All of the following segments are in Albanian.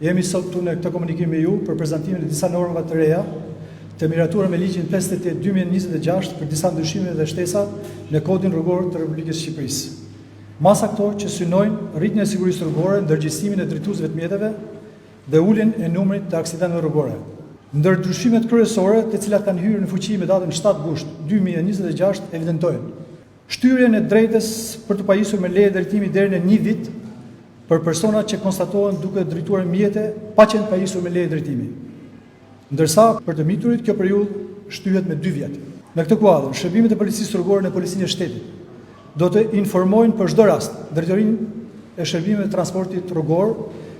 Jemi sot këtu në këtë komunikim me ju për prezantimin e disa normave të reja të miratura me ligjin 58/2026 për disa ndryshime dhe shtesa në Kodin Rrugor të Republikës së Shqipërisë. Masa këto që synojnë rritjen e sigurisë rrugore, ndërgjegjësimin e drejtuesve të mjeteve dhe uljen e numrit të aksidenteve rrugore. Ndër ndryshimet kryesore, të cilat kanë hyrë në fuqi me datën 7 gusht 2026, evidentojnë shtyrjen e drejtës për të pajisur me leje drejtimi deri në 1 vit për persona që konstatohen duke drejtuar mjete pa qenë pajisur me leje drejtimi. Ndërsa për të miturit kjo periudhë shtyhet me 2 vjet. Në këtë kuadër, shërbimet e policisë rrugore në Policinë e Shtetit do të informojnë për çdo rast Drejtorinë e Shërbimeve të Transportit Rrugor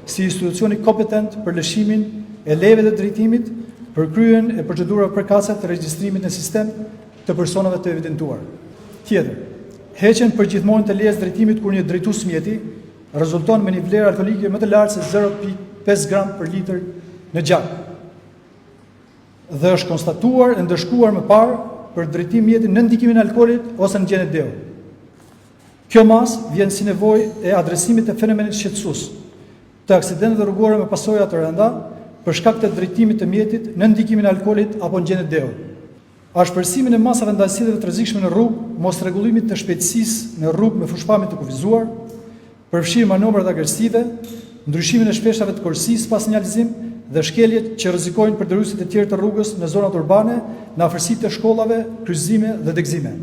si institucioni kompetent për lëshimin e lejeve të drejtimit, për kryen e procedurave përkatëse të regjistrimit në sistem të personave të evidentuar. Tjetër, heqen përgjithmonë të lejes drejtimit kur një drejtues mjeti rezulton me një vlerë alkoolike më të lartë se 0.5 gram për litër në gjak. Dhe është konstatuar e ndëshkuar më parë për drejtim mjeti në ndikimin e alkoolit ose në gjendje deu. Kjo masë vjen si nevojë e adresimit të fenomenit shqetësues të aksidenteve rrugore me pasoja të rënda për shkak të drejtimit të mjetit në ndikimin e alkoolit apo në gjendje deu. Ashpërsimin e masave ndalësidheve të rrezikshme në rrugë, mos rregullimit të shpejtësisë në rrugë me fushpamje të kufizuar, përfshirë manovrat agresive, ndryshimin e shpeshave të korsisë pas sinjalizim dhe shkeljet që rrezikojnë përdorësit e tjerë të rrugës në zonat urbane, në afërsitë të shkollave, kryqëzime dhe degëzime.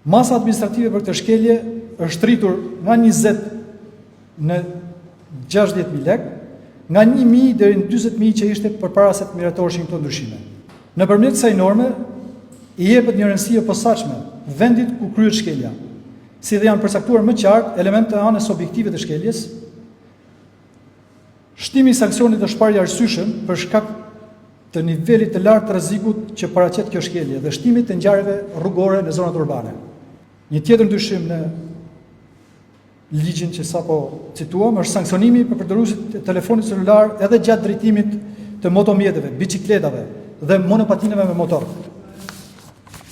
Masa administrative për këtë shkelje është rritur nga 20 në 60.000 lekë, nga 1.000 deri në 40.000 që ishte përpara se të miratoheshin këto ndryshime. Nëpërmjet kësaj norme i jepet një rëndësi e posaçme vendit ku kryhet shkelja, si dhe janë përcaktuar më qartë elemente të anës objektive të shkeljes, shtimi i sanksionit është parë i arsyeshëm për shkak të nivelit të lartë të rrezikut që paraqet kjo shkelje dhe shtimit të ngjarjeve rrugore në zonat urbane. Një tjetër ndryshim në ligjin që sapo cituam është sanksionimi për përdoruesit e telefonit celular edhe gjatë drejtimit të motomjeteve, bicikletave dhe monopatinave me motor.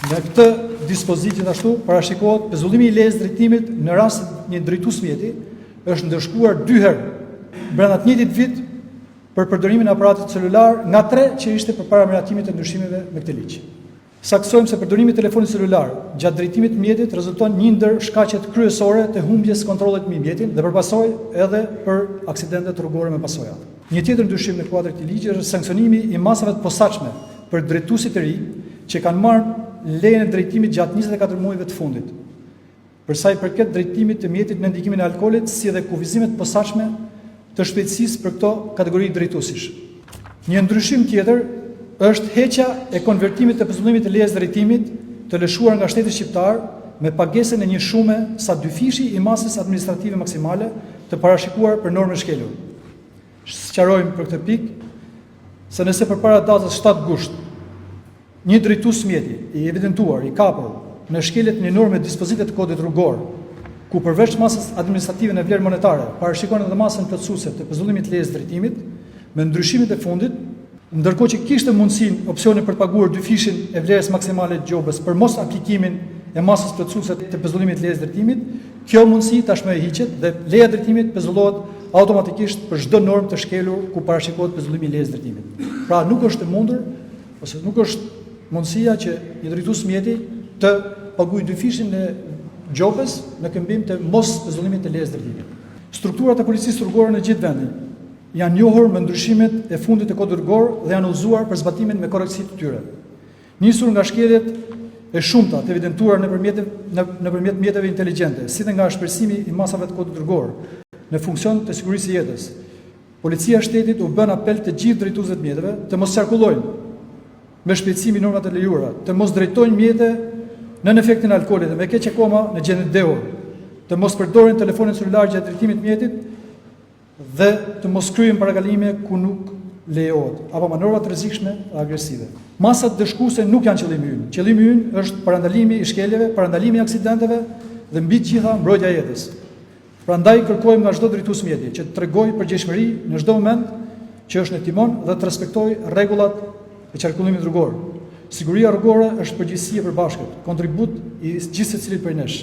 Në këtë dispozit gjithashtu parashikohet pezullimi i lejes drejtimit në rast se një drejtues mjeti është ndëshkuar 2 herë brenda të njëjtit vit për përdorimin e aparatit celular nga 3 që ishte përpara miratimit të ndryshimeve me këtë ligj. Saksojmë se përdorimi i telefonit celular gjatë drejtimit të mjetit rezulton një ndër shkaqet kryesore të humbjes kontrollit mbi mjetin dhe përpasoj edhe për aksidentet rrugore me pasoja. Një tjetër ndryshim në kuadër të ligjit është sanksionimi i masave të posaçme për drejtuesit e ri që kanë marrë lejen e drejtimit gjatë 24 muajve të fundit. Për sa i përket drejtimit të mjetit në ndikimin e alkoolit, si dhe kufizimet të posaçme të shpejtësisë për këto kategori drejtuesish. Një ndryshim tjetër është heqja e konvertimit të pezullimit të lejes drejtimit të lëshuar nga shteti shqiptar me pagesën e një shume sa 2 fishi i masës administrative maksimale të parashikuar për normën shkelur. Sqarojmë për këtë pikë se nëse përpara datës 7 gusht një drejtues mjeti i evidentuar, i kapur në shkeljet një norme dispozite të kodit rrugor, ku përveç masës administrative në vlerë monetare, parashikon edhe masën plotësuese të pezullimit të lejes drejtimit, me ndryshimet e fundit, ndërkohë që kishte mundësinë opsioni për të paguar 2 fishin e vlerës maksimale të gjobës për mos aplikimin e masës plotësuese të pezullimit të lejes drejtimit, kjo mundësi tashmë e hiqet dhe leja drejtimit pezullohet automatikisht për çdo normë të shkelur ku parashikohet pezullimi i lejes drejtimit. Pra nuk është e mundur ose nuk është mundësia që një drejtues mjeti të paguajë 2 fishin e gjobës në këmbim të mos pezullimit të lejes drejtimit. Strukturat e policisë rrugore në gjithë vendin janë njohur me ndryshimet e fundit të kodit rrugor dhe janë udhëzuar për zbatimin me korrektësi të tyre. Nisur nga shkeljet e shumta të evidentuara nëpërmjet mjeteve inteligjente, si dhe nga shpersimi i masave të kodit rrugor në funksion të sigurisë së jetës, Policia e Shtetit u bën apel të gjithë drejtuesve të mjeteve të mos qarkullojnë me shpejtësimi normat e lejuara, të mos drejtojnë mjete nën efektin e alkoolit dhe me keq akoma në gjendje deu, të mos përdorin telefonin celular gjatë drejtimit të mjetit dhe të mos kryejnë parakalime ku nuk lejohet, apo manovra të rrezikshme dhe agresive. Masat dëshkuese nuk janë qëllimi ynë. Qëllimi ynë është parandalimi i shkeljeve, parandalimi i aksidenteve dhe mbi të gjitha mbrojtja e jetës. Prandaj kërkojmë nga çdo drejtues mjeti që të tregojë përgjegjësi në çdo moment që është në timon dhe të respektojë rregullat e qarkullimit rrugor. Siguria rrugore është përgjegjësi e përbashkët, kontribut i gjithë secilit prej nesh.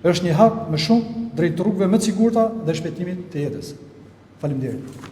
Është një hap më shumë drejt rrugëve më të sigurta dhe shpejtimit të jetës. Faleminderit.